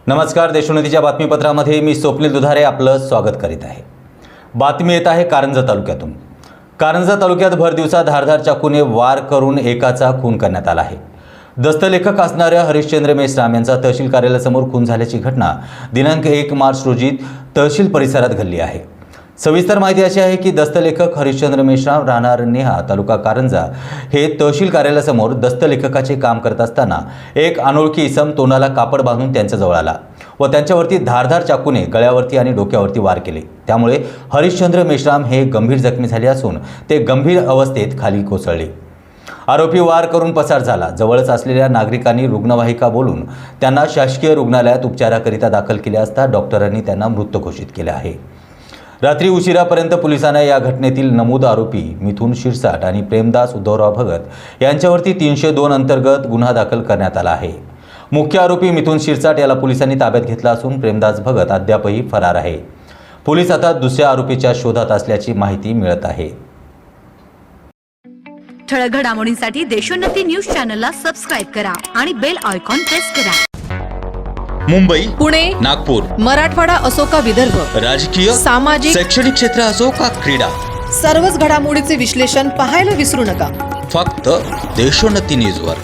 नमस्कार, देशोन्नतीच्या बातमीपत्रामध्ये मी स्वप्नील दुधारे आपलं स्वागत करीत आहे। बातमी येत आहे कारंजा तालुक्यातून। कारंजा तालुक्यात भर दिवसा धारदार चाकूने वार करून एकाचा खून करण्यात आला आहे। दस्तलेखक असणाऱ्या हरिश्चंद्र मेश्राम यांचा तहसील कार्यालयासमोर खून झाल्याची घटना दिनांक 1 मार्च रोजी तहसील परिसरात घडली आहे। सविस्तर माहिती अशी आहे की दस्तलेखक हरिश्चंद्र मेश्राम राहणार नेहा तालुका कारंजा हे तहसील कार्यालयासमोर दस्तलेखकाचे काम करत असताना एक अनोळखी इसम तोंडाला कापड बांधून त्यांच्याजवळ आला व त्यांच्यावरती धारदार चाकूने गळ्यावरती आणि डोक्यावरती वार केले। त्यामुळे हरिश्चंद्र मेश्राम हे गंभीर जखमी झाले असून ते गंभीर अवस्थेत खाली कोसळले। आरोपी वार करून पसार झाला। जवळच असलेल्या नागरिकांनी रुग्णवाहिका बोलून त्यांना शासकीय रुग्णालयात उपचाराकरिता दाखल केले असता डॉक्टरांनी त्यांना मृत घोषित केले आहे। रात्री उशिरापर्यंत पोलिसांना या घटनेतील नमूद आरोपी मिथुन शिरसाट आणि प्रेमदास उद्धवराव भगत यांच्यावरती 302 अंतर्गत गुन्हा दाखल करण्यात आला आहे। मुख्य आरोपी मिथुन शिरसाट याला पोलिसांनी ताब्यात घेतला असून प्रेमदास भगत अद्यापही फरार आहे। पोलीस आता दुसऱ्या आरोपीच्या शोधात असल्याची माहिती मिळत आहे। ठळक घडामोडींसाठी देशोन्नती न्यूज चॅनलला सबस्क्राइब करा आणि बेल आयकॉन प्रेस करा। मुंबई, पुणे, नागपूर, मराठवाडा असो का विदर्भ, राजकीय, सामाजिक, शैक्षणिक क्षेत्र असो का क्रीडा, सर्वच घडामोडीचे विश्लेषण पाहायला विसरू नका। फक्त देशोन्नती न्यूजवर।